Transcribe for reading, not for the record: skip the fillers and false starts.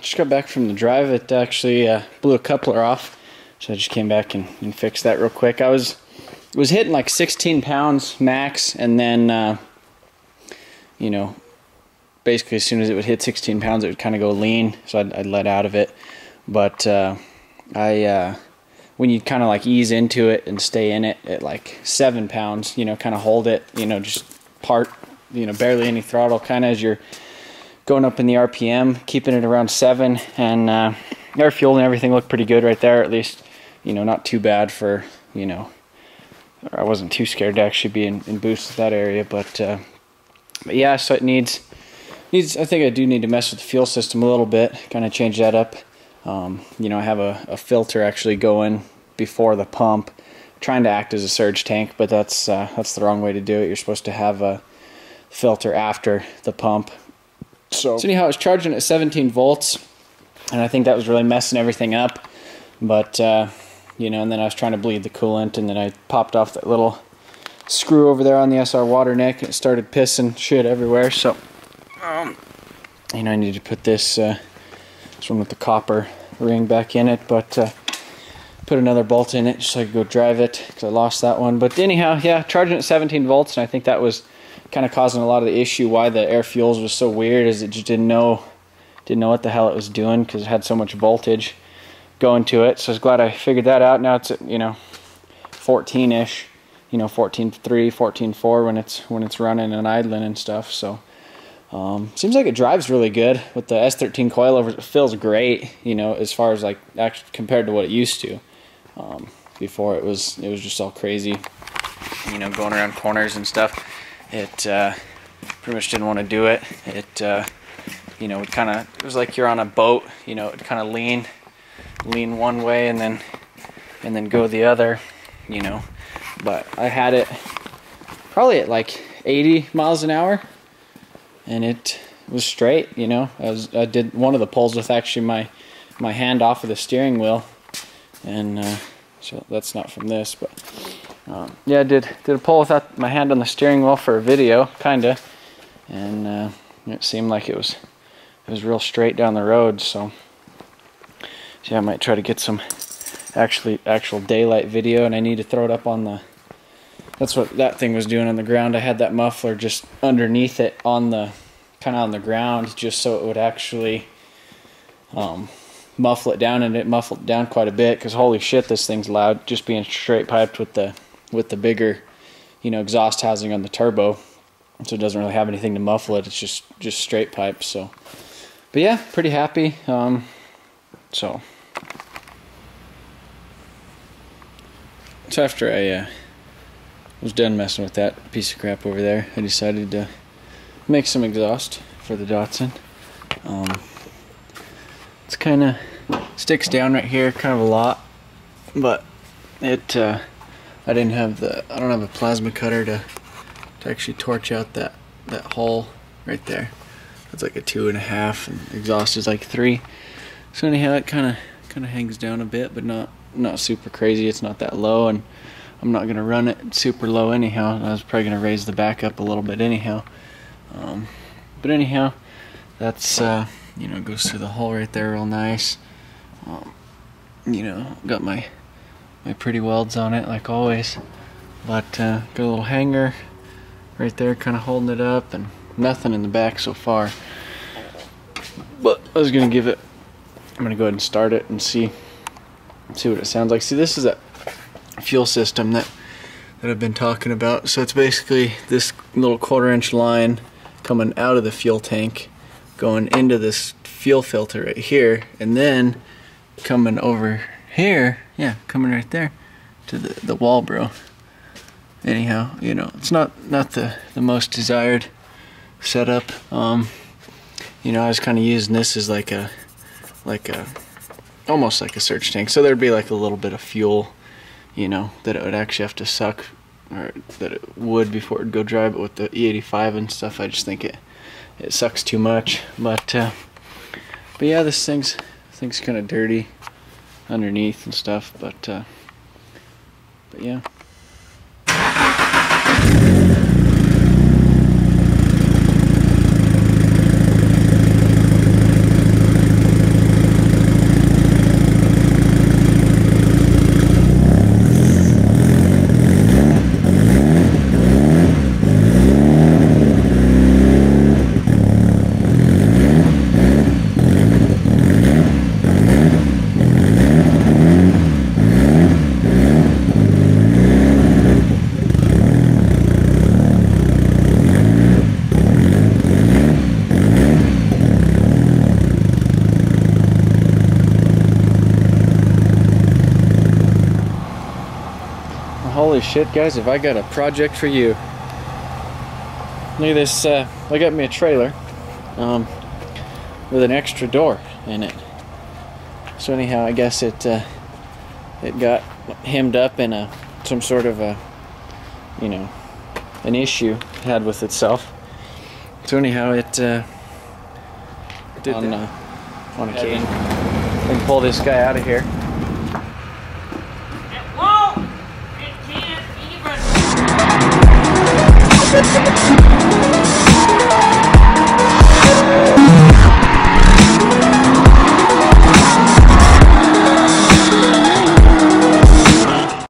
just got back from the drive. It actually blew a coupler off, so I just came back and fixed that real quick. I was hitting like 16 pounds max, and then you know, basically as soon as it would hit 16 pounds, it would kind of go lean, so I'd let out of it. But when you kind of like ease into it and stay in it at like 7 pounds, you know, kind of hold it, you know, just barely any throttle, kind of as you're going up in the RPM, keeping it around 7, and air fuel and everything looked pretty good right there, at least, you know, not too bad for, you know, I wasn't too scared to actually be in boost at that area, but yeah, so it needs, I think I do need to mess with the fuel system a little bit, kind of change that up. You know, I have a filter actually going before the pump, trying to act as a surge tank, but that's the wrong way to do it. You're supposed to have a filter after the pump. So anyhow, I was charging at 17 volts, and I think that was really messing everything up. But you know, and then I was trying to bleed the coolant, and then I popped off that little screw over there on the SR water neck, and it started pissing shit everywhere. So you know, I need to put this one with the copper ring back in it, but put another bolt in it just so I could go drive it, because I lost that one. But anyhow, yeah, charging at 17 volts, and I think that was kind of causing a lot of the issue why the air fuels was so weird, is it just didn't know what the hell it was doing, because it had so much voltage going to it. So I was glad I figured that out. Now it's at, you know, 14-ish, you know, 14.3, 14.4 when it's running and idling and stuff. So seems like it drives really good with the S13 coilovers. It feels great, you know, as far as like actually compared to what it used to. Before it was just all crazy, you know, going around corners and stuff. It pretty much didn't want to do it. It you know, it was like you're on a boat, you know, it kind of lean one way and then go the other, you know. But I had it probably at like 80 miles an hour, and it was straight, you know. I did one of the pulls with actually my hand off of the steering wheel, and so that's not from this, but yeah, I did a pull without my hand on the steering wheel for a video, kinda, and it seemed like it was real straight down the road. So yeah, I might try to get some actual daylight video, and I need to throw it up on the. That's what that thing was doing on the ground. I had that muffler just underneath it on the on the ground, just so it would actually muffle it down, and it muffled it down quite a bit, because holy shit, this thing's loud, just being straight piped with the bigger, you know, exhaust housing on the turbo. So it doesn't really have anything to muffle it. It's just straight pipe. So, but yeah, pretty happy. So after I was done messing with that piece of crap over there, I decided to make some exhaust for the Datsun. It's kind of sticks down right here, kind of a lot, but it I don't have a plasma cutter to actually torch out that hole right there. It's like a 2.5, and exhaust is like 3. So anyhow, it kind of hangs down a bit, but not super crazy. It's not that low, and I'm not gonna run it super low anyhow. I was probably gonna raise the back up a little bit anyhow. But anyhow, that's you know, goes through the hole right there real nice. You know, got my pretty welds on it like always, but got a little hanger right there kind of holding it up, and nothing in the back so far. But I was gonna give it, I'm gonna go ahead and start it and see what it sounds like. See, this is a fuel system that I've been talking about. So it's basically this little 1/4-inch line coming out of the fuel tank, going into this fuel filter right here, and then coming over here, yeah, coming right there to the wall, bro. Anyhow, you know, it's not the most desired setup. You know, I was kind of using this as like a almost like a surge tank. So there'd be like a little bit of fuel, you know, that it would actually have to suck, or that it would before it'd go dry. But with the E85 and stuff, I just think it sucks too much. But yeah, this thing's kind of dirty underneath and stuff. But yeah. Holy shit, guys, have I got a project for you. Look at this, I got me a trailer with an extra door in it. So anyhow, I guess it got hemmed up in some sort of a, you know, an issue it had with itself. So anyhow, it did on occasion. And pull this guy out of here.